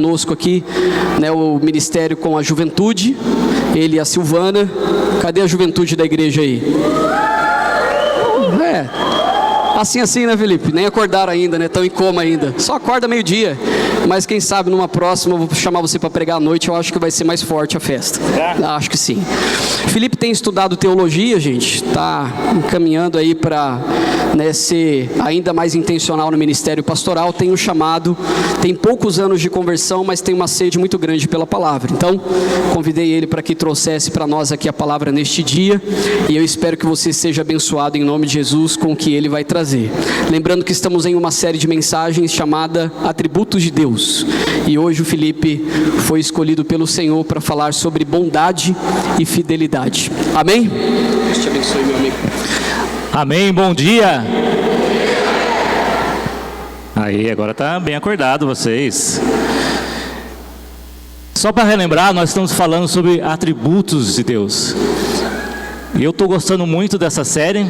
Conosco aqui, né, o ministério com a juventude, ele e a Silvana. Cadê a juventude da igreja aí? Assim, né, Felipe? Nem acordaram ainda, né? Estão em coma ainda. Só acorda meio-dia. Mas quem sabe numa próxima eu vou chamar você para pregar à noite. Eu acho que vai ser mais forte a festa. Acho que sim. Felipe tem estudado teologia, gente. Está encaminhando aí para ser ainda mais intencional no ministério pastoral. Tem um chamado, tem poucos anos de conversão, mas tem uma sede muito grande pela palavra. Então, convidei ele para que trouxesse para nós aqui a palavra neste dia. E eu espero que você seja abençoado em nome de Jesus com o que ele vai trazer. Lembrando que estamos em uma série de mensagens chamada Atributos de Deus. E hoje o Felipe foi escolhido pelo Senhor para falar sobre bondade e fidelidade. Amém? Deus te abençoe, meu amigo. Amém, bom dia. Aí, agora tá bem acordado vocês. Só para relembrar, nós estamos falando sobre atributos de Deus. E eu estou gostando muito dessa série,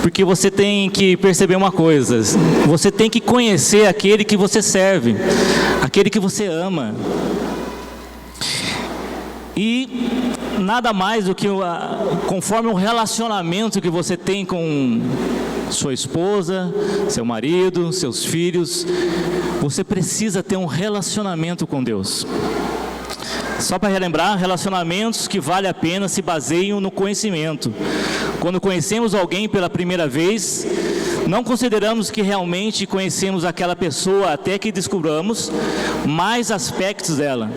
porque você tem que perceber uma coisa: você tem que conhecer aquele que você serve, aquele que você ama. E nada mais do que conforme o relacionamento que você tem com sua esposa, seu marido, seus filhos, você precisa ter um relacionamento com Deus. Só para relembrar, relacionamentos que vale a pena se baseiam no conhecimento. Quando conhecemos alguém pela primeira vez, não consideramos que realmente conhecemos aquela pessoa até que descobramos mais aspectos dela,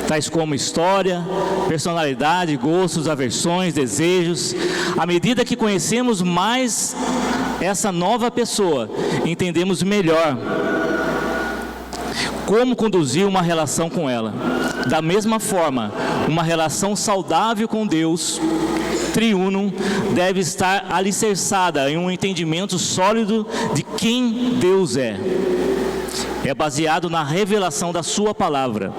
tais como história, personalidade, gostos, aversões, desejos. À medida que conhecemos mais essa nova pessoa, entendemos melhor como conduzir uma relação com ela. Da mesma forma, uma relação saudável com Deus triuno deve estar alicerçada em um entendimento sólido de quem Deus é. É baseado na revelação da sua palavra.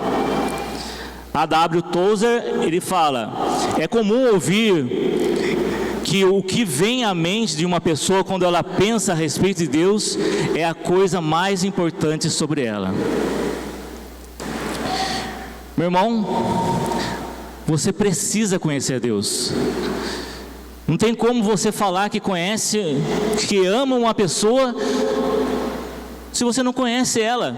A.W. Tozer, ele fala: é comum ouvir que o que vem à mente de uma pessoa quando ela pensa a respeito de Deus é a coisa mais importante sobre ela. Meu irmão, você precisa conhecer Deus. Não tem como você falar que conhece, que ama uma pessoa, se você não conhece ela.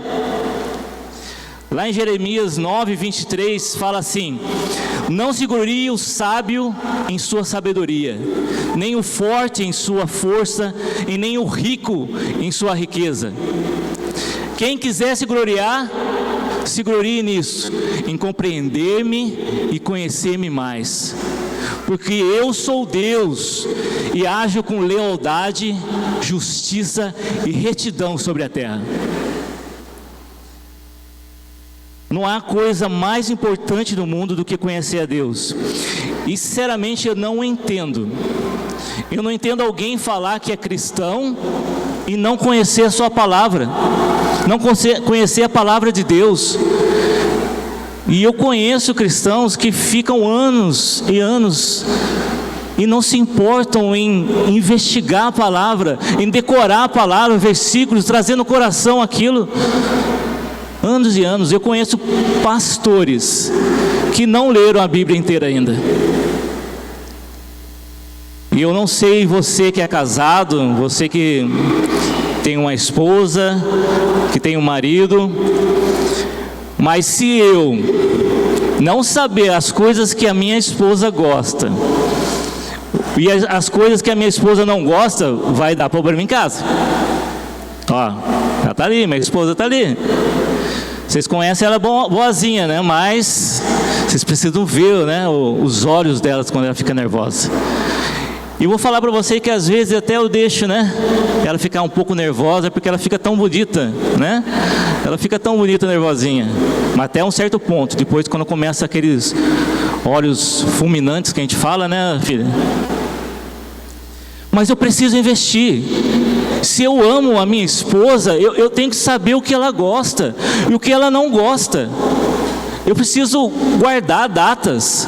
Lá em Jeremias 9, 23, fala assim: não se glorie o sábio em sua sabedoria, nem o forte em sua força, e nem o rico em sua riqueza. Quem quiser se gloriar, se glorie nisso, em compreender-me e conhecer-me mais. Porque eu sou Deus e ajo com lealdade, justiça e retidão sobre a terra. Não há coisa mais importante no mundo do que conhecer a Deus. E sinceramente eu não entendo. Eu não entendo alguém falar que é cristão e não conhecer a sua palavra, não conhecer a palavra de Deus. E eu conheço cristãos que ficam anos e anos e não se importam em investigar a palavra, em decorar a palavra, versículos, trazer no coração aquilo. Anos e anos. Eu conheço pastores que não leram a Bíblia inteira ainda. E eu não sei, você que é casado, você que tem uma esposa, que tem um marido, mas se eu não saber as coisas que a minha esposa gosta e as coisas que a minha esposa não gosta, vai dar problema em casa. Ó, ela está ali, minha esposa está ali. Vocês conhecem ela boazinha, né? Mas vocês precisam ver, né, os olhos dela quando ela fica nervosa. E vou falar para você que às vezes até eu deixo, né, ela ficar um pouco nervosa, porque ela fica tão bonita, né? Ela fica tão bonita, nervosinha. Mas até um certo ponto. Depois, quando começa aqueles olhos fulminantes que a gente fala, né, filha? Mas eu preciso investir. Se eu amo a minha esposa, eu tenho que saber o que ela gosta e o que ela não gosta. Eu preciso guardar datas,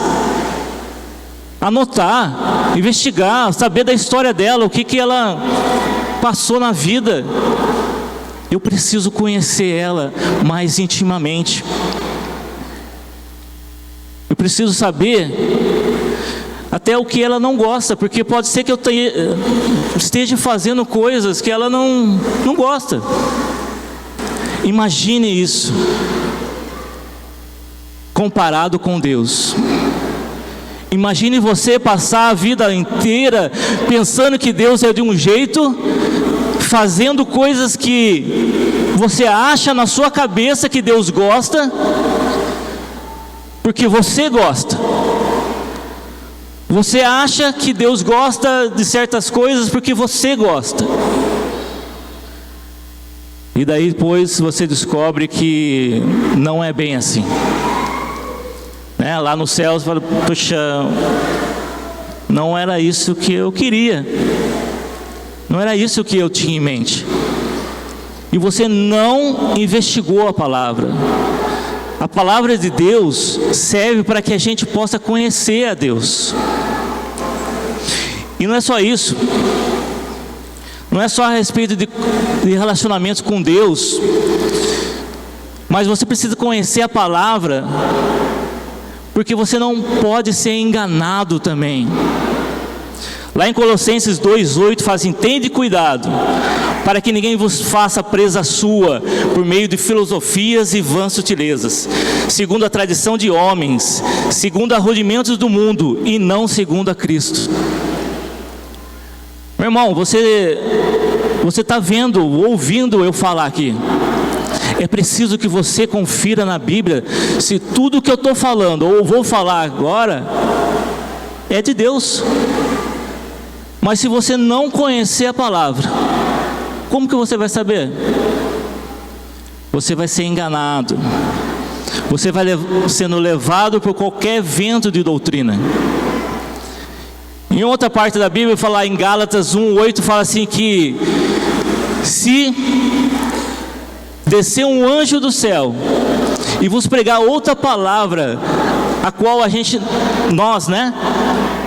anotar, investigar, saber da história dela, o que ela passou na vida. Eu preciso conhecer ela mais intimamente. Eu preciso saber até o que ela não gosta, porque pode ser que eu esteja fazendo coisas que ela não gosta. Imagine isso comparado com Deus. Imagine você passar a vida inteira pensando que Deus é de um jeito, fazendo coisas que você acha na sua cabeça que Deus gosta, porque você gosta. Você acha que Deus gosta de certas coisas porque você gosta. E daí depois você descobre que não é bem assim. Lá no céu você fala, poxa, não era isso que eu queria. Não era isso que eu tinha em mente. E você não investigou a palavra. A palavra de Deus serve para que a gente possa conhecer a Deus. E não é só isso. Não é só a respeito de relacionamentos com Deus. Mas você precisa conhecer a palavra, porque você não pode ser enganado também. Lá em Colossenses 2:8 fala assim: tende cuidado, para que ninguém vos faça presa sua, por meio de filosofias e vãs sutilezas, segundo a tradição de homens, segundo a rudimentos do mundo, e não segundo a Cristo. Meu irmão, você está vendo, ouvindo eu falar aqui. É preciso que você confira na Bíblia se tudo que eu estou falando, ou vou falar agora, é de Deus. Mas se você não conhecer a palavra, como que você vai saber? Você vai ser enganado. Você vai sendo levado por qualquer vento de doutrina. Em outra parte da Bíblia, falar em Gálatas 1:8, fala assim que se descer um anjo do céu e vos pregar outra palavra, a qual nós,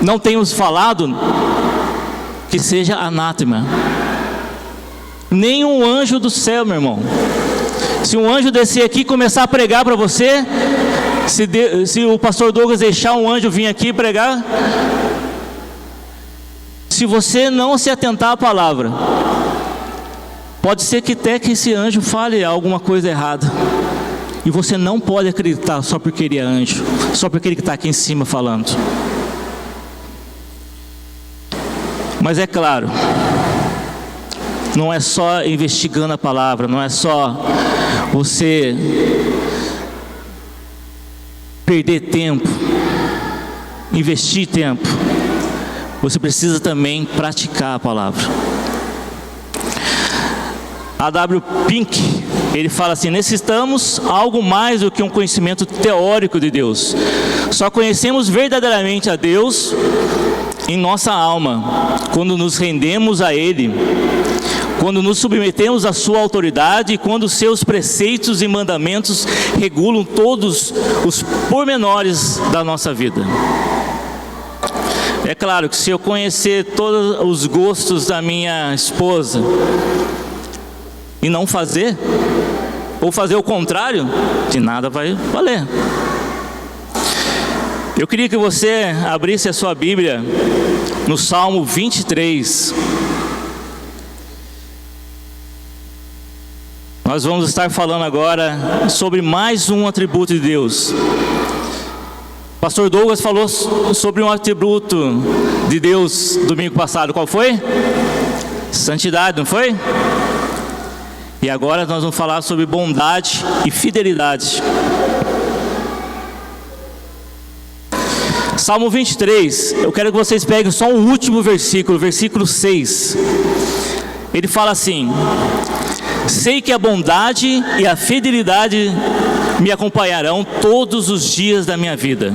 não temos falado, que seja anátema. Nenhum anjo do céu, meu irmão. Se um anjo descer aqui e começar a pregar para você, se o pastor Douglas deixar um anjo vir aqui pregar, se você não se atentar à palavra, pode ser que até que esse anjo fale alguma coisa errada. E você não pode acreditar só porque ele é anjo, só porque ele está aqui em cima falando. Mas é claro, não é só investigando a palavra, não é só você perder tempo, investir tempo. Você precisa também praticar a palavra. A.W. Pink, ele fala assim: necessitamos algo mais do que um conhecimento teórico de Deus. Só conhecemos verdadeiramente a Deus em nossa alma, quando nos rendemos a Ele, quando nos submetemos à sua autoridade e quando seus preceitos e mandamentos regulam todos os pormenores da nossa vida. É claro que se eu conhecer todos os gostos da minha esposa e não fazer, ou fazer o contrário, de nada vai valer. Eu queria que você abrisse a sua Bíblia no Salmo 23. Nós vamos estar falando agora sobre mais um atributo de Deus. Pastor Douglas falou sobre um atributo de Deus domingo passado. Qual foi? Santidade, não foi? E agora nós vamos falar sobre bondade e fidelidade. Salmo 23, eu quero que vocês peguem só o último versículo, versículo 6. Ele fala assim: sei que a bondade e a fidelidade me acompanharão todos os dias da minha vida,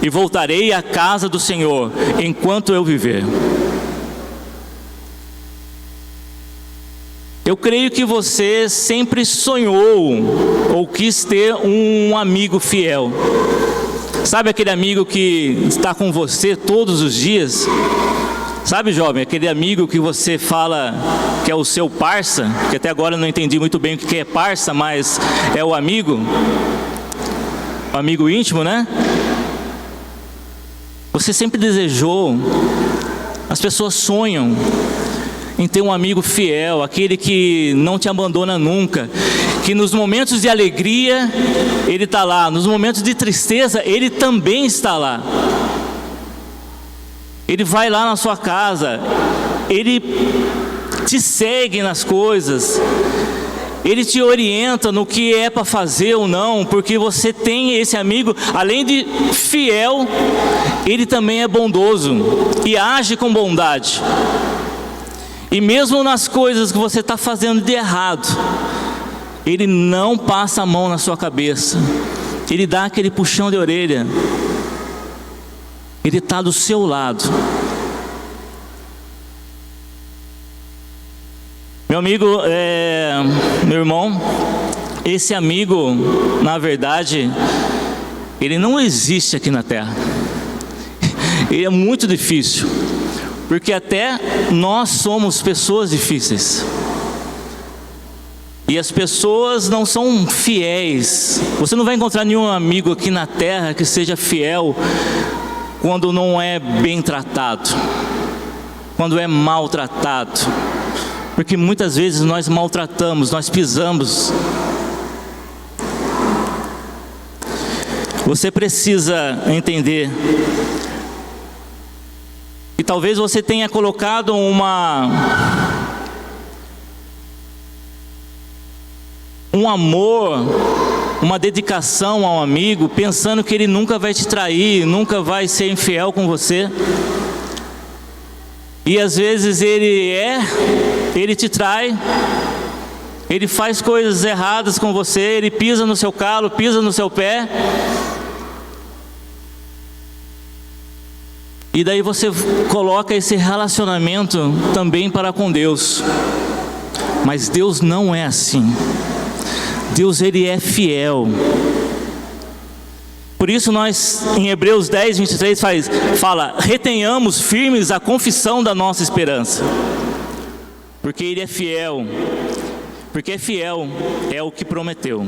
e voltarei à casa do Senhor enquanto eu viver. Eu creio que você sempre sonhou ou quis ter um amigo fiel. Sabe aquele amigo que está com você todos os dias? Sabe, jovem, aquele amigo que você fala que é o seu parça, que até agora eu não entendi muito bem o que é parça, mas é o amigo íntimo, né? Você sempre desejou, as pessoas sonham em ter um amigo fiel, aquele que não te abandona nunca, que nos momentos de alegria ele está lá, nos momentos de tristeza ele também está lá. Ele vai lá na sua casa, ele te segue nas coisas, ele te orienta no que é para fazer ou não, porque você tem esse amigo, além de fiel, ele também é bondoso e age com bondade. E mesmo nas coisas que você está fazendo de errado, ele não passa a mão na sua cabeça, ele dá aquele puxão de orelha. Ele está do seu lado. Meu amigo, meu irmão, esse amigo, na verdade, ele não existe aqui na terra. Ele é muito difícil, porque até nós somos pessoas difíceis. E as pessoas não são fiéis. Você não vai encontrar nenhum amigo aqui na terra que seja fiel quando não é bem tratado, quando é maltratado, porque muitas vezes nós maltratamos, nós pisamos. Você precisa entender que talvez você tenha colocado um amor, uma dedicação ao amigo, pensando que ele nunca vai te trair, nunca vai ser infiel com você. E às vezes ele te trai, ele faz coisas erradas com você, ele pisa no seu calo, pisa no seu pé. E daí você coloca esse relacionamento também para com Deus. Mas Deus não é assim. Deus, ele é fiel. Por isso nós, em Hebreus 10, 23, fala: retenhamos firmes a confissão da nossa esperança. Porque ele é fiel. Porque é fiel, é o que prometeu.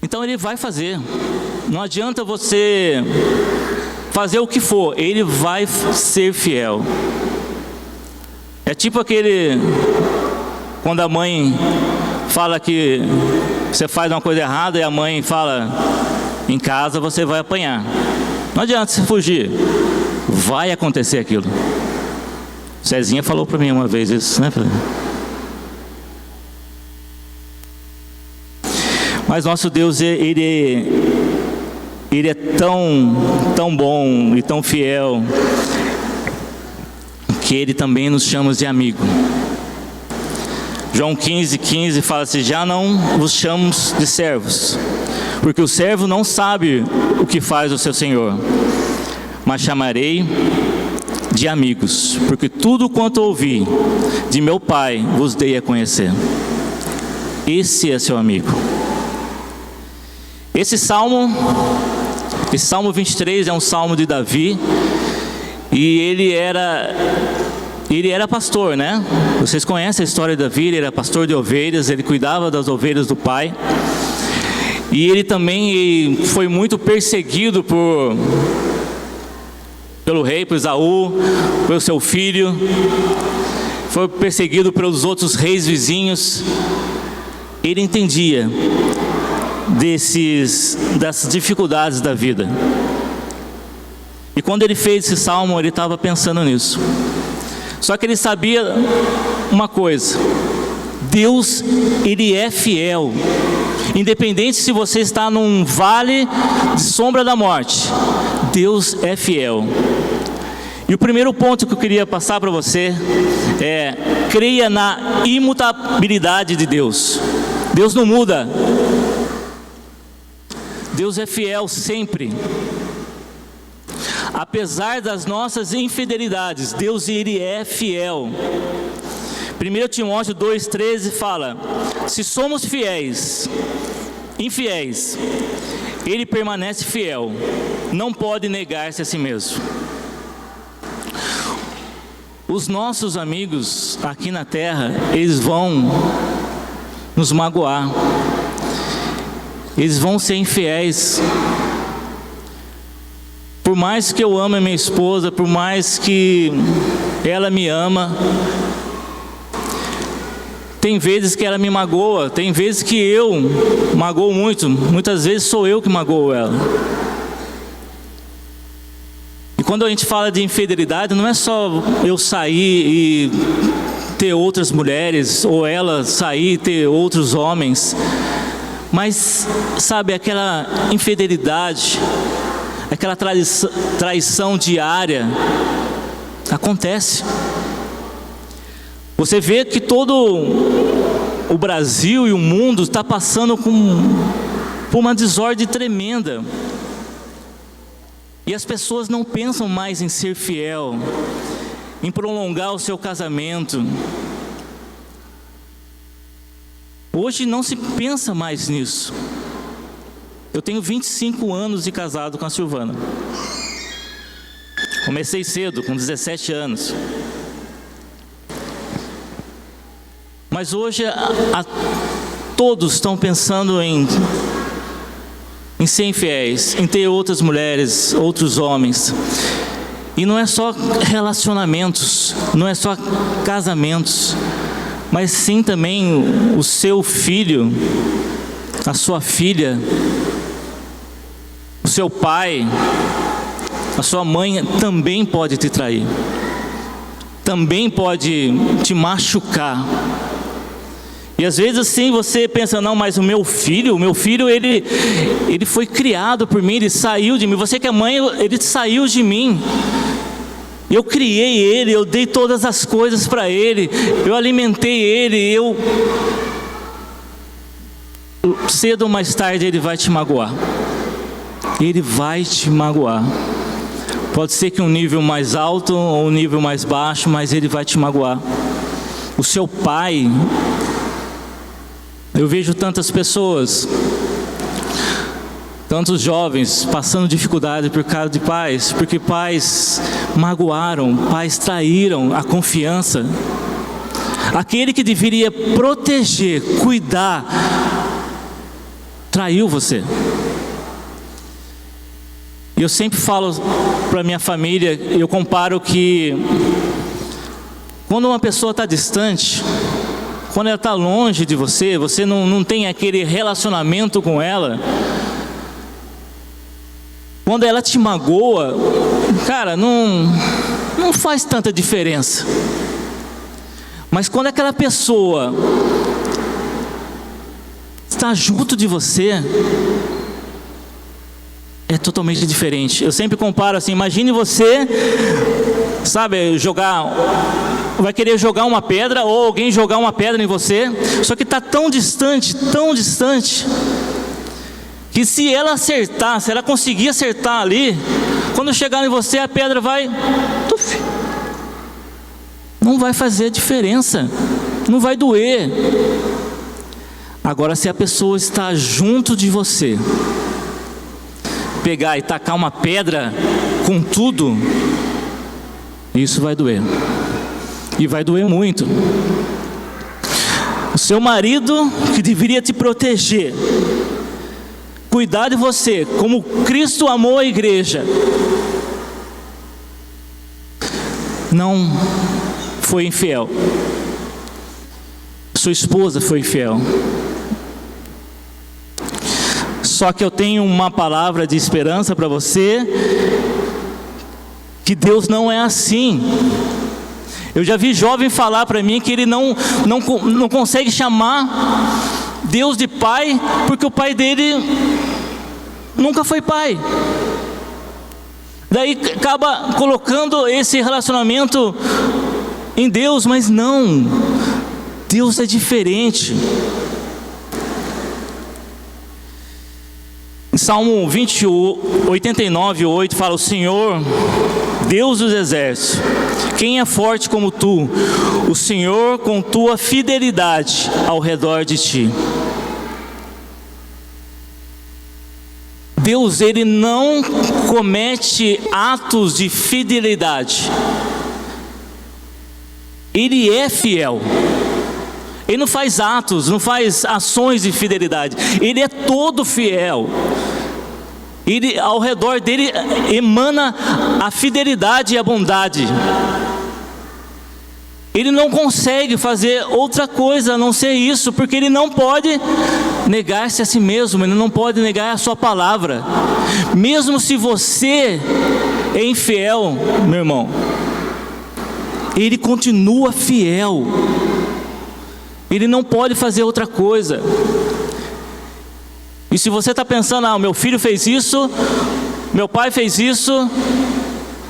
Então ele vai fazer. Não adianta você fazer o que for, ele vai ser fiel. É tipo quando a mãe fala que você faz uma coisa errada e a mãe fala: em casa você vai apanhar. Não adianta você fugir, vai acontecer aquilo. Cezinha falou para mim uma vez isso, né? Mas nosso Deus, ele é tão bom e tão fiel, que ele também nos chama de amigo. João 15:15 fala assim: já não vos chamo de servos, porque o servo não sabe o que faz o seu senhor, mas chamarei de amigos, porque tudo quanto ouvi de meu Pai vos dei a conhecer. Esse é seu amigo. Esse Salmo 23 é um salmo de Davi, e ele era pastor, né? Vocês conhecem a história de Davi. Ele era pastor de ovelhas, ele cuidava das ovelhas do pai. E ele também foi muito perseguido pelo rei, por Esaú, pelo seu filho. Foi perseguido pelos outros reis vizinhos. Ele entendia das dificuldades da vida. E quando ele fez esse salmo, ele estava pensando nisso. Só que ele sabia uma coisa: Deus, ele é fiel. Independente se você está num vale de sombra da morte, Deus é fiel. E o primeiro ponto que eu queria passar para você é: creia na imutabilidade de Deus. Deus não muda. Deus é fiel sempre. Apesar das nossas infidelidades, Deus, ele é fiel. 1 Timóteo 2,13 fala: se somos infiéis, ele permanece fiel, não pode negar-se a si mesmo. Os nossos amigos aqui na terra, eles vão nos magoar, eles vão ser infiéis. Por mais que eu ame a minha esposa, por mais que ela me ama, tem vezes que ela me magoa, tem vezes que eu magoo muito, muitas vezes sou eu que magoo ela. E quando a gente fala de infidelidade, não é só eu sair e ter outras mulheres, ou ela sair e ter outros homens, mas, sabe, aquela infidelidade, aquela traição diária, acontece. Você vê que todo o Brasil e o mundo está passando por uma desordem tremenda. E as pessoas não pensam mais em ser fiel, em prolongar o seu casamento. Hoje não se pensa mais nisso. Eu tenho 25 anos de casado com a Silvana. Comecei cedo, com 17 anos. Mas hoje todos estão pensando em ser infiéis, em ter outras mulheres, outros homens. E não é só relacionamentos, não é só casamentos, mas sim também o seu filho, a sua filha, o seu pai, a sua mãe também pode te trair, também pode te machucar. E às vezes assim você pensa, não, mas o meu filho ele foi criado por mim, ele saiu de mim. Você que é mãe, ele saiu de mim. Eu criei ele, eu dei todas as coisas para ele, eu alimentei ele, cedo ou mais tarde ele vai te magoar. Ele vai te magoar. Pode ser que um nível mais alto ou um nível mais baixo, mas ele vai te magoar. O seu pai... Eu vejo tantas pessoas, tantos jovens passando dificuldade por causa de pais, porque pais magoaram, pais traíram a confiança. Aquele que deveria proteger, cuidar, traiu você. E eu sempre falo para minha família, eu comparo que quando uma pessoa está distante, quando ela está longe de você, você não tem aquele relacionamento com ela, quando ela te magoa, cara, não faz tanta diferença. Mas quando aquela pessoa está junto de você, é totalmente diferente. Eu sempre comparo assim, imagine você, sabe, vai querer jogar uma pedra, ou alguém jogar uma pedra em você, só que está tão distante, que se ela acertar, se ela conseguir acertar ali, quando chegar em você, a pedra vai, não vai fazer diferença, não vai doer. Agora, se a pessoa está junto de você, pegar e tacar uma pedra com tudo, isso vai doer. E vai doer muito. O seu marido, que deveria te proteger, cuidar de você, como Cristo amou a igreja, não foi infiel. Sua esposa foi infiel. Só que eu tenho uma palavra de esperança para você, que Deus não é assim. Eu já vi jovem falar para mim que ele não consegue chamar Deus de pai, porque o pai dele nunca foi pai. Daí acaba colocando esse relacionamento em Deus, mas não, Deus é diferente. Em Salmo 89:8 fala: o Senhor, Deus dos exércitos, quem é forte como tu? O Senhor com tua fidelidade ao redor de ti. Deus, ele não comete atos de fidelidade. Ele é fiel. Ele não faz atos, não faz ações de fidelidade. Ele é todo fiel. Ele, ao redor dele emana a fidelidade e a bondade. Ele não consegue fazer outra coisa a não ser isso, porque ele não pode negar-se a si mesmo, ele não pode negar a sua palavra. Mesmo se você é infiel, meu irmão, ele continua fiel. Ele não pode fazer outra coisa. E se você está pensando, ah, meu filho fez isso, meu pai fez isso,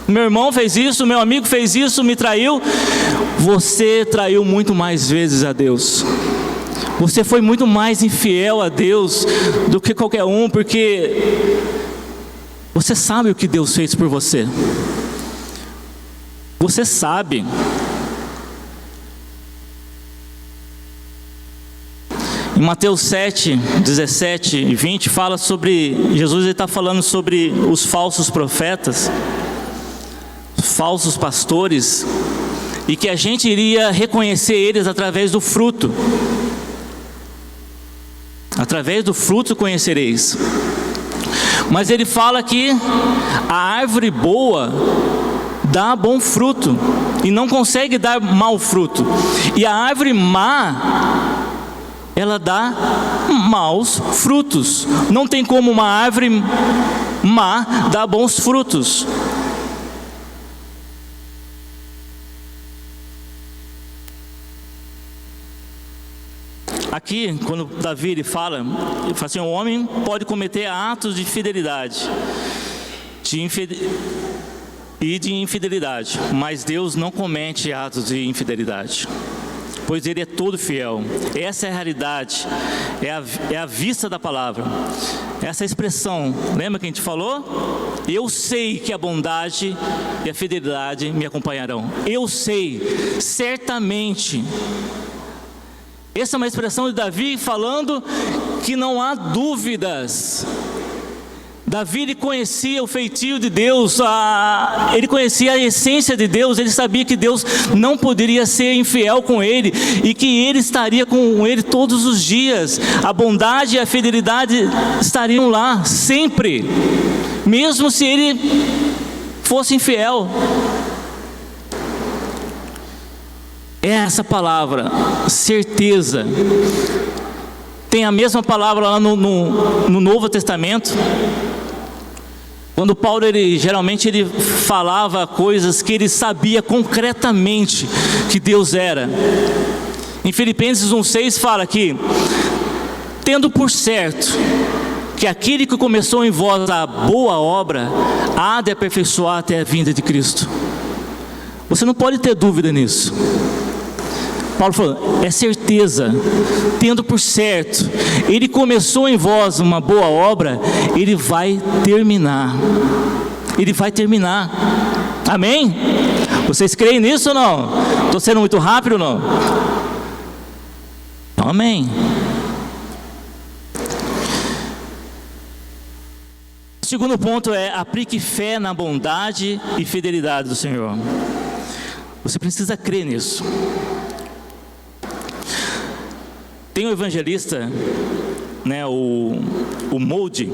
meu irmão fez isso, meu amigo fez isso, me traiu, você traiu muito mais vezes a Deus. Você foi muito mais infiel a Deus do que qualquer um, porque você sabe o que Deus fez por você. Você sabe. Em Mateus 7, 17 e 20, fala sobre, Jesus está falando sobre os falsos profetas, falsos pastores, e que a gente iria reconhecer eles através do fruto. Através do fruto conhecereis. Mas ele fala que a árvore boa dá bom fruto e não consegue dar mau fruto. E a árvore má, ela dá maus frutos. Não tem como uma árvore má dar bons frutos. Aqui, quando Davi ele fala assim, o homem pode cometer atos de fidelidade e de infidelidade, mas Deus não comete atos de infidelidade, pois Ele é todo fiel. Essa é a realidade, é a vista da palavra. Essa expressão, lembra que a gente falou? Eu sei que a bondade e a fidelidade me acompanharão. Eu sei, certamente. Essa é uma expressão de Davi falando que não há dúvidas. Davi ele conhecia o feitio de Deus, ele conhecia a essência de Deus, ele sabia que Deus não poderia ser infiel com ele e que ele estaria com ele todos os dias. A bondade e a fidelidade estariam lá sempre, mesmo se ele fosse infiel. É essa palavra, certeza. Tem a mesma palavra lá no Novo Testamento. Quando Paulo, geralmente ele falava coisas que ele sabia concretamente que Deus era. Em Filipenses 1,6 fala que, tendo por certo que aquele que começou em vós a boa obra, há de aperfeiçoar até a vinda de Cristo. Você não pode ter dúvida nisso. Paulo falou, é certeza, tendo por certo, ele começou em vós uma boa obra, ele vai terminar. Ele vai terminar. Amém? Vocês creem nisso ou não? Estou sendo muito rápido ou não? Amém. O segundo ponto é: aplique fé na bondade e fidelidade do Senhor. Você precisa crer nisso. Tem um evangelista, né, o Moody,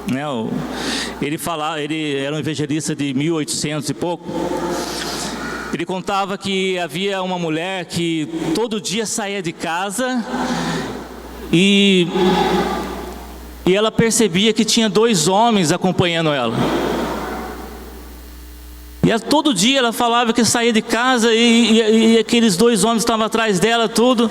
né, ele era um evangelista de 1800 e pouco. Ele contava que havia uma mulher que todo dia saía de casa e ela percebia que tinha 2 homens acompanhando ela. E todo dia ela falava que saía de casa e aqueles 2 homens estavam atrás dela, tudo.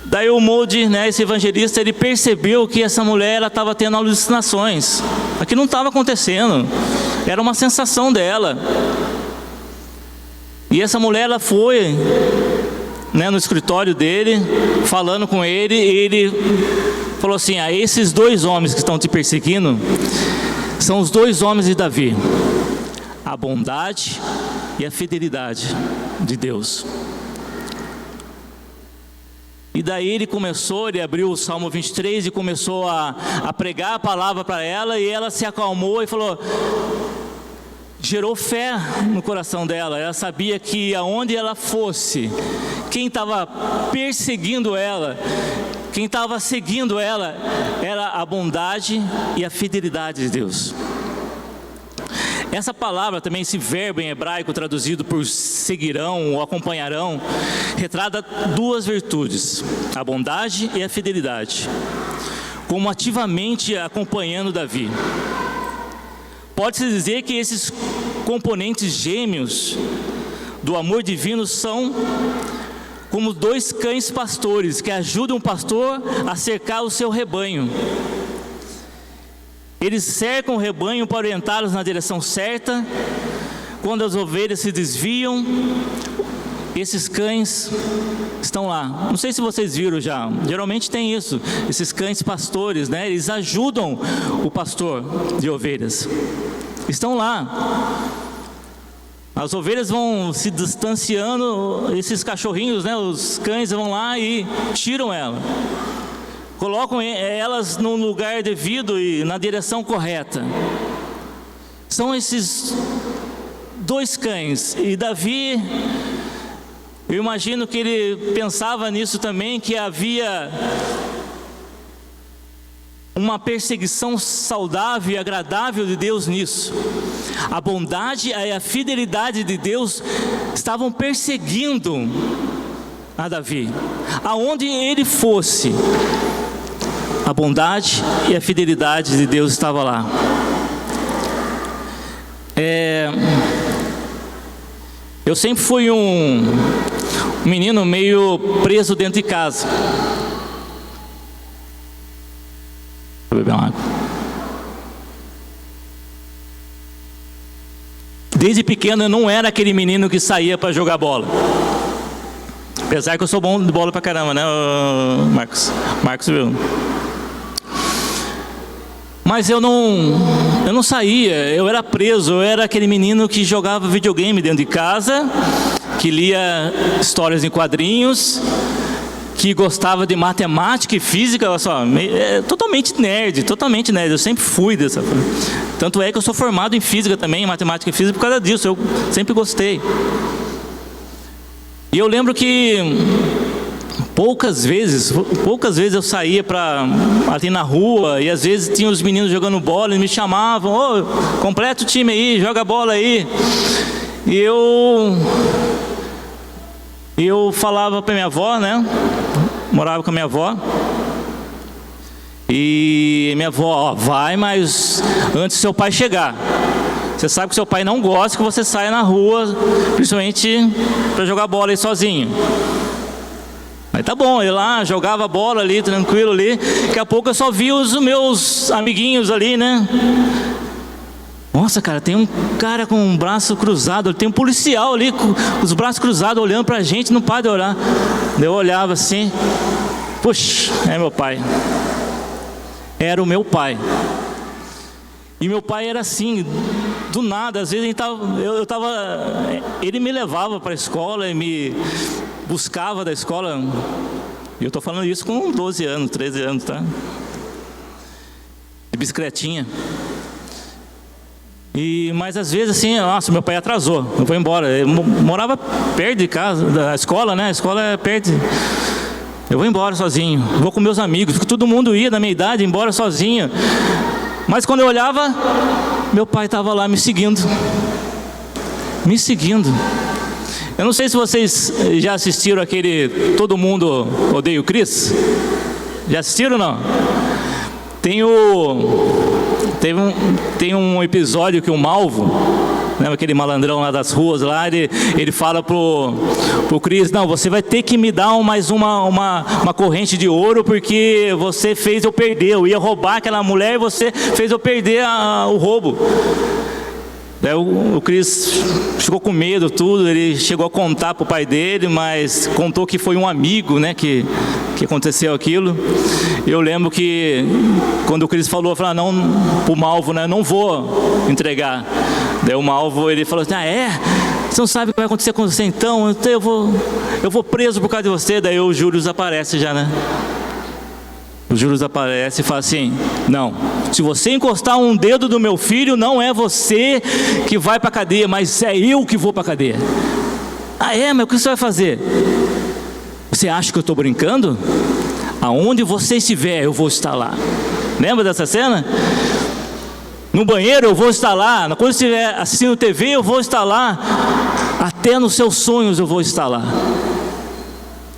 Daí o Moody, né, esse evangelista, ele percebeu que essa mulher estava tendo alucinações. Aquilo não estava acontecendo, era uma sensação dela. E essa mulher, ela foi, né, no escritório dele, falando com ele, e ele falou assim: esses 2 homens que estão te perseguindo são os 2 homens de Davi, a bondade e a fidelidade de Deus. E daí ele abriu o Salmo 23 e começou a pregar a palavra para ela, e ela se acalmou e falou, gerou fé no coração dela. Ela sabia que aonde ela fosse, quem estava perseguindo ela, quem estava seguindo ela, era a bondade e a fidelidade de Deus. Essa palavra também, esse verbo em hebraico traduzido por seguirão ou acompanharão, retrata duas virtudes, a bondade e a fidelidade, como ativamente acompanhando Davi. Pode-se dizer que esses componentes gêmeos do amor divino são como dois cães pastores que ajudam o pastor a cercar o seu rebanho. Eles cercam o rebanho para orientá-los na direção certa. Quando as ovelhas se desviam, esses cães estão lá. Não sei se vocês viram já, geralmente tem isso, esses cães pastores, né? Eles ajudam o pastor de ovelhas, estão lá. As ovelhas vão se distanciando, esses cachorrinhos, né? Os cães vão lá e tiram ela, colocam elas no lugar devido e na direção correta. São esses dois cães. E Davi, eu imagino que ele pensava nisso também, que havia uma perseguição saudável e agradável de Deus nisso. A bondade e a fidelidade de Deus estavam perseguindo a Davi. Aonde ele fosse, a bondade e a fidelidade de Deus estava lá. Eu sempre fui um menino meio preso dentro de casa. Vou beber uma água. Desde pequeno eu não era aquele menino que saía para jogar bola. Apesar que eu sou bom de bola pra caramba, né, Marcos? Marcos viu? Mas eu não saía, eu era preso, eu era aquele menino que jogava videogame dentro de casa, que lia histórias em quadrinhos, que gostava de matemática e física, olha só, totalmente nerd, eu sempre fui dessa forma. Tanto é que eu sou formado em física também, em matemática e física, por causa disso, eu sempre gostei. E eu lembro que poucas vezes eu saía ali na rua, e às vezes tinha os meninos jogando bola e me chamavam, ô, completa o time aí, joga bola aí. E eu falava para minha avó, né? Morava com a minha avó. E minha avó, vai, mas antes do seu pai chegar. Você sabe que seu pai não gosta que você saia na rua, principalmente para jogar bola aí sozinho. Mas tá bom, eu lá jogava bola ali, tranquilo ali. Daqui a pouco eu só vi os meus amiguinhos ali, né? Nossa, cara, tem um cara com um braço cruzado, tem um policial ali com os braços cruzados olhando pra gente, não para de olhar. Eu olhava assim, puxa, é meu pai. Era o meu pai. E meu pai era assim, do nada, às vezes ele me levava para a escola e me buscava da escola. E eu estou falando isso com 12 anos, 13 anos, tá? De bicicletinha. Mas às vezes assim, nossa, meu pai atrasou, eu vou embora. Eu morava perto de casa, da escola, né? A escola é perto. Eu vou embora sozinho, vou com meus amigos, porque todo mundo ia da minha idade embora sozinho. Mas quando eu olhava, meu pai estava lá me seguindo. Eu não sei se vocês já assistiram aquele Todo Mundo Odeia o Chris. Já assistiram ou não? Tem um episódio que o Malvo, né, aquele malandrão lá das ruas lá, ele fala pro Chris, não, você vai ter que me dar mais uma corrente de ouro, porque você fez eu perder, eu ia roubar aquela mulher e você fez eu perder o roubo. Daí o Chris ficou com medo, tudo, ele chegou a contar pro pai dele, mas contou que foi um amigo, né, que aconteceu aquilo. Eu lembro que quando o Chris falou, não, pro Malvo, né, não vou entregar. Daí o Malvo, ele falou assim, Você não sabe o que vai acontecer com você então eu vou preso por causa de você. Daí o Júlio aparece já, né? O Júlio aparece e fala assim: não, se você encostar um dedo do meu filho, não é você que vai para a cadeia, mas é eu que vou para a cadeia. Ah, é? Mas o que você vai fazer? Você acha que eu estou brincando? Aonde você estiver, eu vou estar lá. Lembra dessa cena? No banheiro eu vou estar lá, quando estiver assistindo TV eu vou estar lá, até nos seus sonhos eu vou estar lá.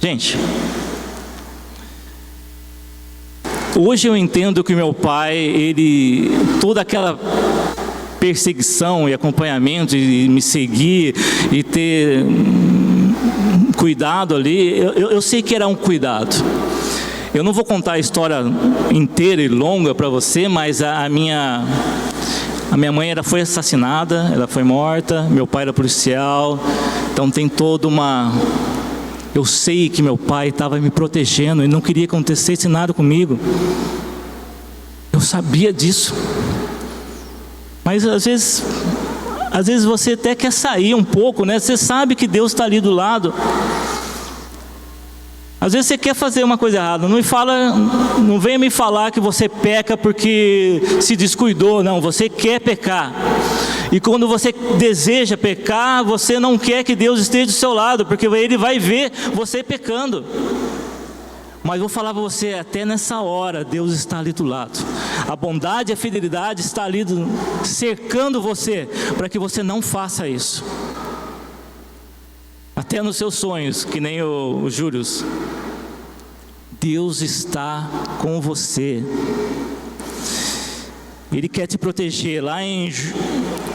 Gente, hoje eu entendo que meu pai, toda aquela perseguição e acompanhamento, e me seguir e ter cuidado ali, eu sei que era um cuidado. Eu não vou contar a história inteira e longa para você, mas a minha mãe foi assassinada, ela foi morta, meu pai era policial, então tem toda uma... Eu sei que meu pai estava me protegendo e não queria que acontecesse nada comigo. Eu sabia disso. Mas às vezes você até quer sair um pouco, né? Você sabe que Deus está ali do lado. Às vezes você quer fazer uma coisa errada, não venha me falar que você peca porque se descuidou, não, você quer pecar. E quando você deseja pecar, você não quer que Deus esteja do seu lado, porque Ele vai ver você pecando. Mas vou falar para você, até nessa hora, Deus está ali do lado. A bondade e a fidelidade está ali cercando você, para que você não faça isso. Até nos seus sonhos, que nem o Júlio, Deus está com você. Ele quer te proteger. Lá em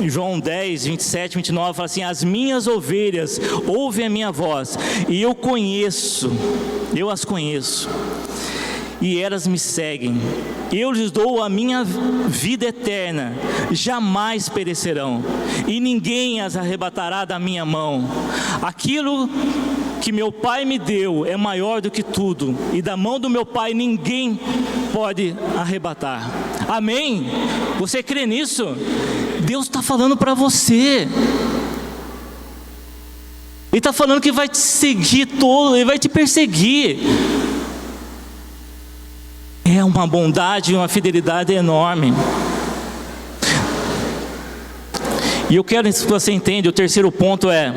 João 10, 27, 29, fala assim: as minhas ovelhas ouvem a minha voz, e eu as conheço, e elas me seguem. Eu lhes dou a minha vida eterna, jamais perecerão, e ninguém as arrebatará da minha mão. Aquilo que meu Pai me deu é maior do que tudo, e da mão do meu Pai ninguém pode arrebatar. Amém? Você crê nisso? Deus está falando para você. Ele está falando que vai te seguir todo, Ele vai te perseguir. É uma bondade e uma fidelidade enorme. E eu quero que você entenda, o terceiro ponto é: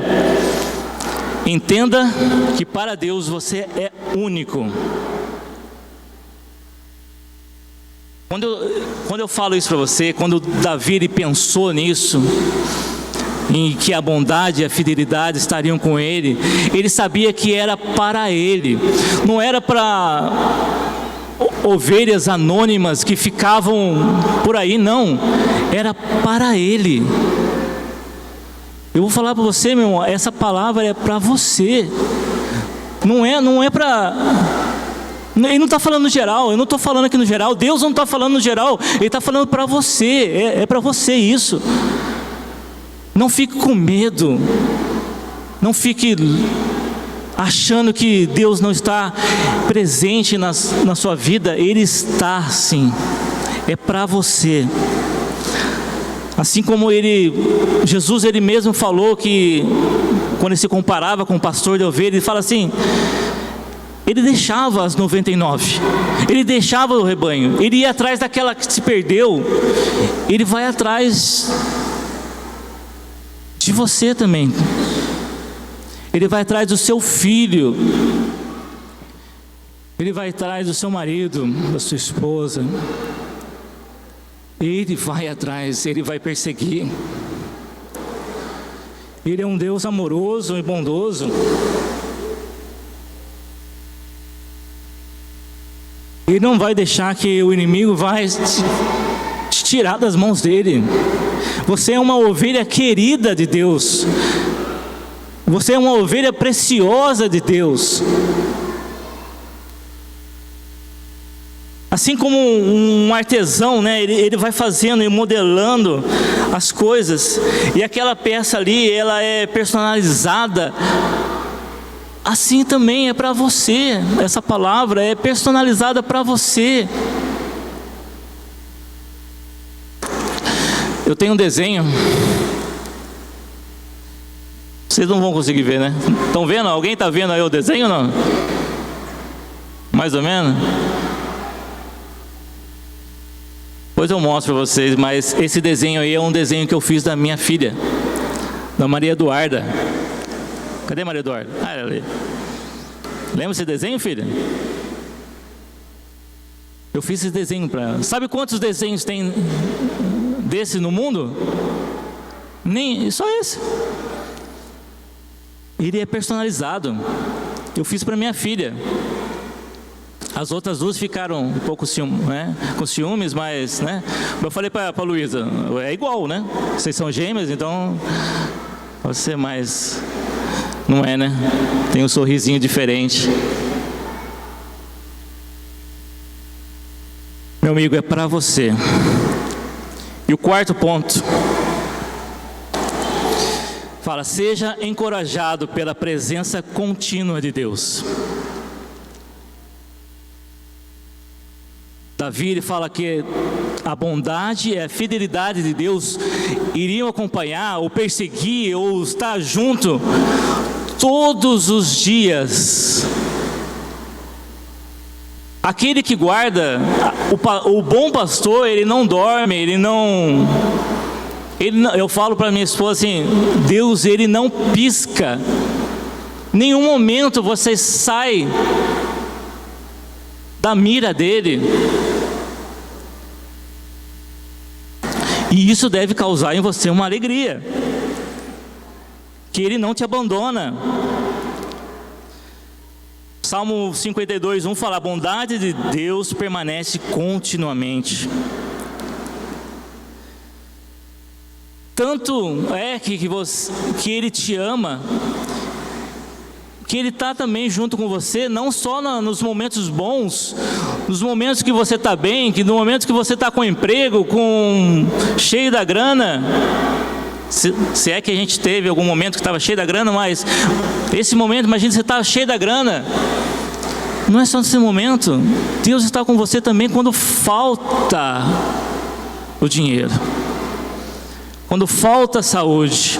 entenda que para Deus você é único. Quando eu falo isso para você, quando Davi ele pensou nisso, em que a bondade e a fidelidade estariam com ele, ele sabia que era para ele, não era para ovelhas anônimas que ficavam por aí, não, era para ele. Eu vou falar para você, meu irmão, essa palavra é para você, não é para... Ele não está falando no geral, eu não estou falando aqui no geral, Deus não está falando no geral, Ele está falando para você, é para você isso. Não fique com medo, não fique achando que Deus não está presente na sua vida. Ele está sim, é para você. Assim como Jesus ele mesmo falou que, quando ele se comparava com o pastor de ovelha, ele fala assim: ele deixava as 99, ele deixava o rebanho, ele ia atrás daquela que se perdeu, ele vai atrás de você também, ele vai atrás do seu filho, ele vai atrás do seu marido, da sua esposa, ele vai atrás, ele vai perseguir. Ele é um Deus amoroso e bondoso. Ele não vai deixar que o inimigo vai te tirar das mãos dele. Você é uma ovelha querida de Deus. Você é uma ovelha preciosa de Deus. Assim como um artesão, né? Ele vai fazendo e modelando as coisas. E aquela peça ali, ela é personalizada. Assim também é para você, essa palavra é personalizada para você. Eu tenho um desenho Vocês não vão conseguir ver, né? Estão vendo? Alguém está vendo aí o desenho ou não? Mais ou menos? Depois eu mostro para vocês, mas esse desenho aí é um desenho que eu fiz da minha filha, da Maria Eduarda. Cadê Maria Eduarda? Ah, ela ali. Lembra esse desenho, filha? Eu fiz esse desenho para ela. Sabe quantos desenhos tem desse no mundo? Nem, só esse. Ele é personalizado. Eu fiz para minha filha. As outras duas ficaram um pouco com ciúmes, mas, né? Eu falei para a Luísa, é igual, né? Vocês são gêmeas, então pode ser mais... Não é, né? Tem um sorrisinho diferente. Meu amigo, é para você. E o quarto ponto fala: seja encorajado pela presença contínua de Deus. Davi, ele fala que a bondade e a fidelidade de Deus iriam acompanhar, ou perseguir, ou estar junto todos os dias. Aquele que guarda, o bom pastor, ele não dorme, eu falo para minha esposa assim: Deus, ele não pisca. Nenhum momento você sai da mira dele. E isso deve causar em você uma alegria, que ele não te abandona. Salmo 52:1 fala: a bondade de Deus permanece continuamente. Tanto é que Ele te ama, que Ele está também junto com você, não só nos momentos bons, nos momentos que você está bem, que no momento que você está com emprego, cheio da grana. Se é que a gente teve algum momento que estava cheio da grana, mas esse momento, imagina, você está cheio da grana. Não é só nesse momento. Deus está com você também quando falta o dinheiro, quando falta a saúde.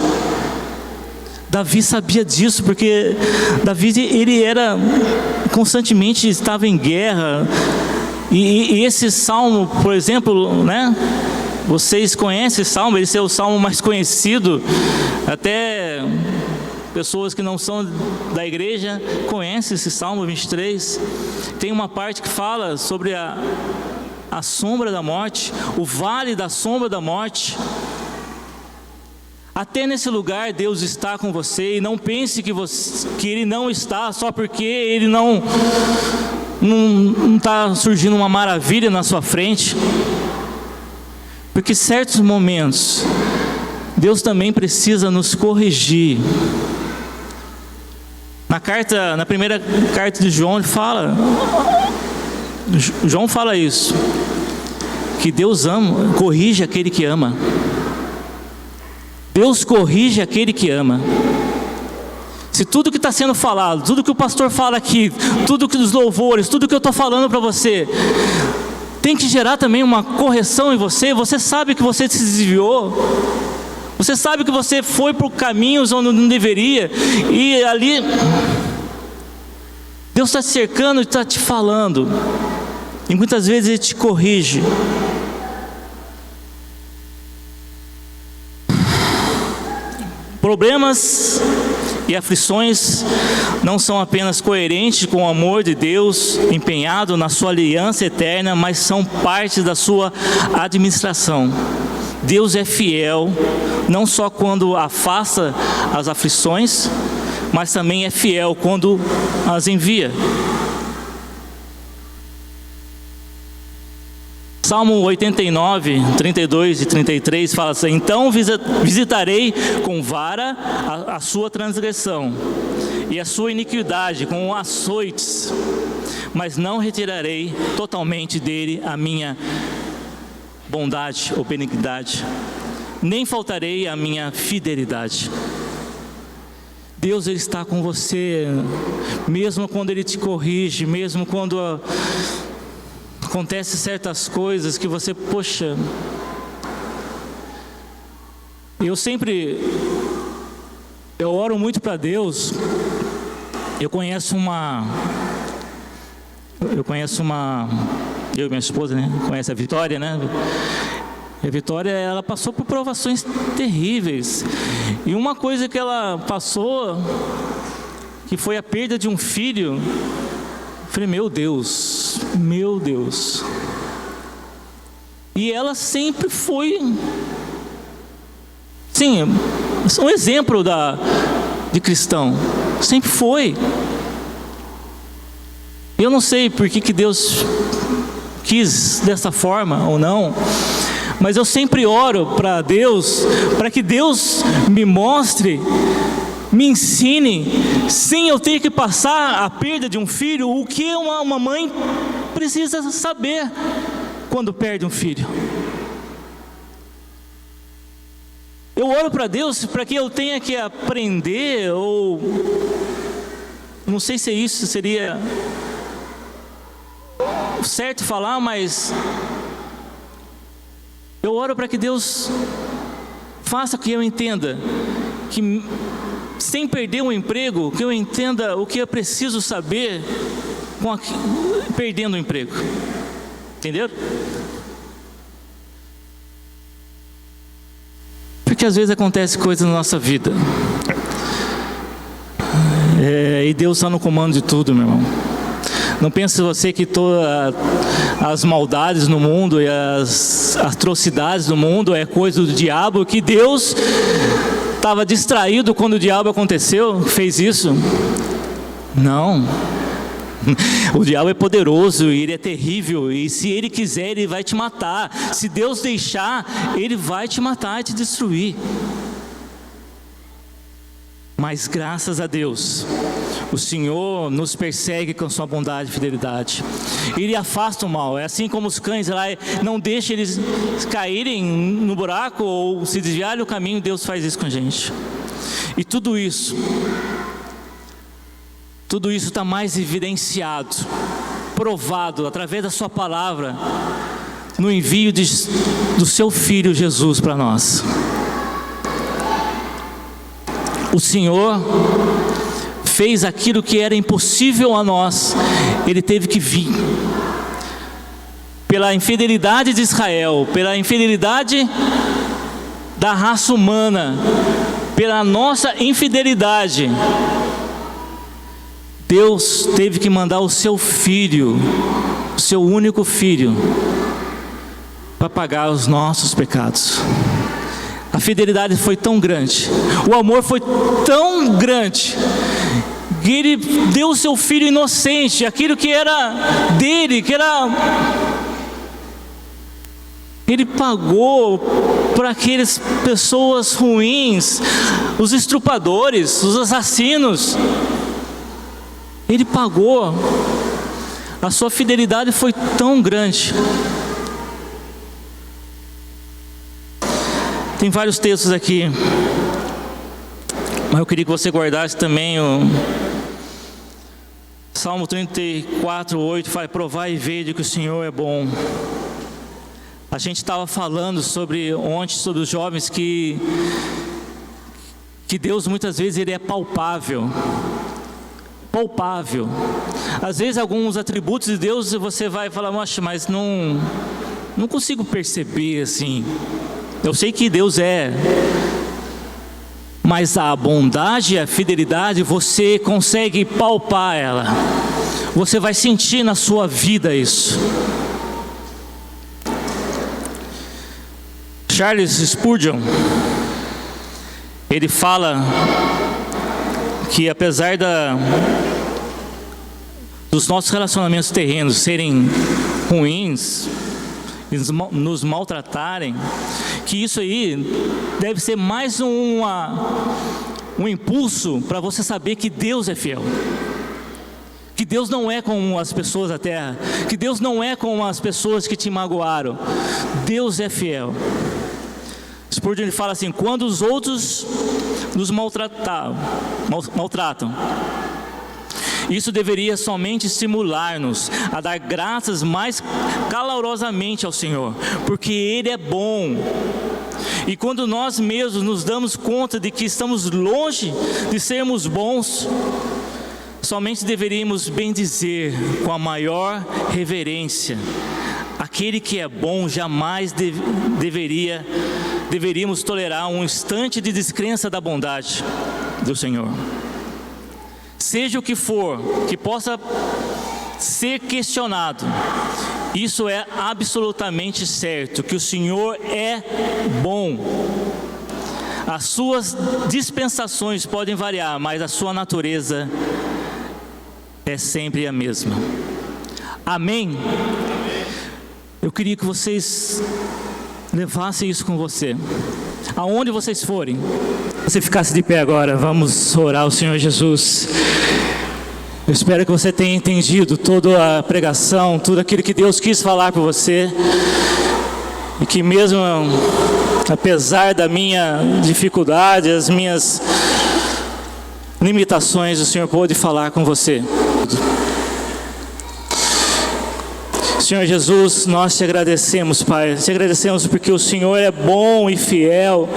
Davi sabia disso, porque Davi, ele era constantemente, estava em guerra. E esse salmo, por exemplo, né? Vocês conhecem esse salmo, esse é o salmo mais conhecido, até pessoas que não são da igreja conhecem esse salmo 23. Tem uma parte que fala sobre a sombra da morte, o vale da sombra da morte. Até nesse lugar Deus está com você, e não pense que Ele não está só porque Ele não está surgindo uma maravilha na sua frente. Porque certos momentos, Deus também precisa nos corrigir. Na primeira carta de João, João fala isso, que Deus corrige aquele que ama. Deus corrige aquele que ama. Se tudo que está sendo falado, tudo que o pastor fala aqui, tudo que os louvores, tudo que eu estou falando para você, tem que gerar também uma correção em você. Você sabe que você se desviou, você sabe que você foi por caminhos onde não deveria, e ali Deus está te cercando e está te falando, e muitas vezes Ele te corrige. Problemas e aflições não são apenas coerentes com o amor de Deus empenhado na sua aliança eterna, mas são parte da sua administração. Deus é fiel, não só quando afasta as aflições, mas também é fiel quando as envia. Salmo 89, 32 e 33 fala assim: então visitarei com vara a sua transgressão e a sua iniquidade com açoites, mas não retirarei totalmente dele a minha bondade ou benignidade, nem faltarei a minha fidelidade. Deus, Ele está com você, mesmo quando Ele te corrige, mesmo quando acontece certas coisas que você, poxa, Eu oro muito para Deus. Eu e minha esposa, né? Conhece a Vitória, né? E a Vitória, ela passou por provações terríveis. E uma coisa que ela passou, que foi a perda de um filho. Eu falei, meu Deus. E ela sempre foi, sim, um exemplo de cristão. Sempre foi. Eu não sei por que Deus quis dessa forma ou não, mas eu sempre oro para Deus, para que Deus me mostre, me ensine, sem eu ter que passar a perda de um filho, o que uma mãe precisa saber quando perde um filho. Eu oro para Deus para que eu tenha que aprender, ou não sei se isso seria certo falar, mas eu oro para que Deus faça que eu entenda, que sem perder um emprego, que eu entenda o que eu preciso saber perdendo o emprego. Entenderam? Porque às vezes acontece coisas na nossa vida, e Deus está no comando de tudo, meu irmão. Não pense você que todas as maldades no mundo e as atrocidades do mundo é coisa do diabo, que Deus estava distraído quando o diabo fez isso. Não. O diabo é poderoso, ele é terrível, e se ele quiser, ele vai te matar. Se Deus deixar, ele vai te matar e te destruir. Mas graças a Deus, o Senhor nos persegue com sua bondade e fidelidade. Ele afasta o mal. É assim como os cães lá, não deixa eles caírem no buraco ou se desviarem do caminho. Deus faz isso com a gente. E tudo isso está mais evidenciado, provado através da sua palavra, no envio do seu Filho Jesus para nós. O Senhor fez aquilo que era impossível a nós. Ele teve que vir. Pela infidelidade de Israel, pela infidelidade da raça humana, pela nossa infidelidade, Deus teve que mandar o seu Filho, o seu único Filho, para pagar os nossos pecados. A fidelidade foi tão grande, o amor foi tão grande, que Ele deu o seu Filho inocente, aquilo que era dele, Ele pagou para aquelas pessoas ruins, os estrupadores, os assassinos. Ele pagou. A sua fidelidade foi tão grande. Tem vários textos aqui, mas eu queria que você guardasse também o Salmo 34, 8, fala: provai e vede que o Senhor é bom. A gente estava falando ontem sobre os jovens que Deus muitas vezes ele é palpável. Às vezes alguns atributos de Deus você vai falar, mas não consigo perceber assim. Eu sei que Deus é, mas a bondade e a fidelidade você consegue palpar ela. Você vai sentir na sua vida isso. Charles Spurgeon, ele fala que apesar dos nossos relacionamentos terrenos serem ruins, nos maltratarem, que isso aí deve ser mais um impulso para você saber que Deus é fiel, que Deus não é como as pessoas da terra, que Deus não é como as pessoas que te magoaram. Deus é fiel. Spurgeon fala assim: quando os outros nos maltratam, isso deveria somente estimular-nos a dar graças mais calorosamente ao Senhor, porque Ele é bom E quando nós mesmos nos damos conta de que estamos longe de sermos bons, somente deveríamos bendizer com a maior reverência. Aquele que é bom, jamais deveríamos tolerar um instante de descrença da bondade do Senhor. Seja o que for, que possa ser questionado, isso é absolutamente certo, que o Senhor é bom. As suas dispensações podem variar, mas a sua natureza é sempre a mesma. Amém? Eu queria que vocês levassem isso com você, aonde vocês forem. Você ficasse de pé agora, vamos orar ao Senhor Jesus. Eu espero que você tenha entendido toda a pregação, tudo aquilo que Deus quis falar para você, e que mesmo apesar da minha dificuldade, as minhas limitações, o Senhor pôde falar com você. Senhor Jesus, nós te agradecemos, Pai. Te agradecemos porque o Senhor é bom e fiel,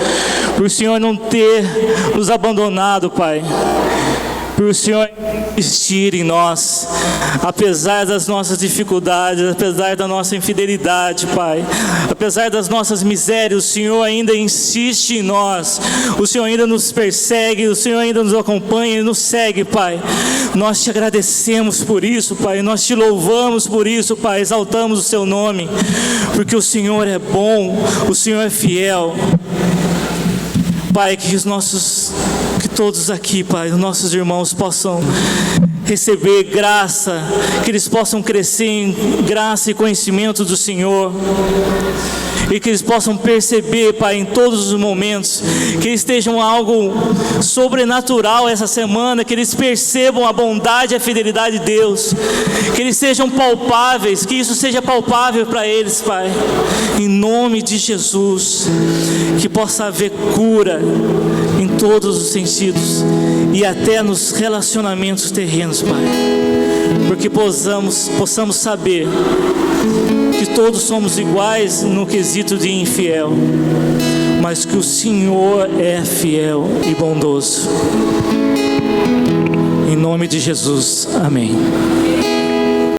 por o Senhor não ter nos abandonado, Pai, por o Senhor insistir em nós, apesar das nossas dificuldades, apesar da nossa infidelidade, Pai, apesar das nossas misérias, o Senhor ainda insiste em nós, o Senhor ainda nos persegue, o Senhor ainda nos acompanha e nos segue, Pai. Nós te agradecemos por isso, Pai, nós te louvamos por isso, Pai, exaltamos o seu nome, porque o Senhor é bom, o Senhor é fiel. Pai, que todos aqui, Pai, os nossos irmãos possam receber graça, que eles possam crescer em graça e conhecimento do Senhor, e que eles possam perceber, Pai, em todos os momentos, que eles estejam algo sobrenatural essa semana, que eles percebam a bondade e a fidelidade de Deus, que eles sejam palpáveis, que isso seja palpável para eles, Pai, em nome de Jesus, que possa haver cura em todos os sentidos e até nos relacionamentos terrenos, Pai, porque possamos saber que todos somos iguais no quesito de infiel, mas que o Senhor é fiel e bondoso. Em nome de Jesus, amém.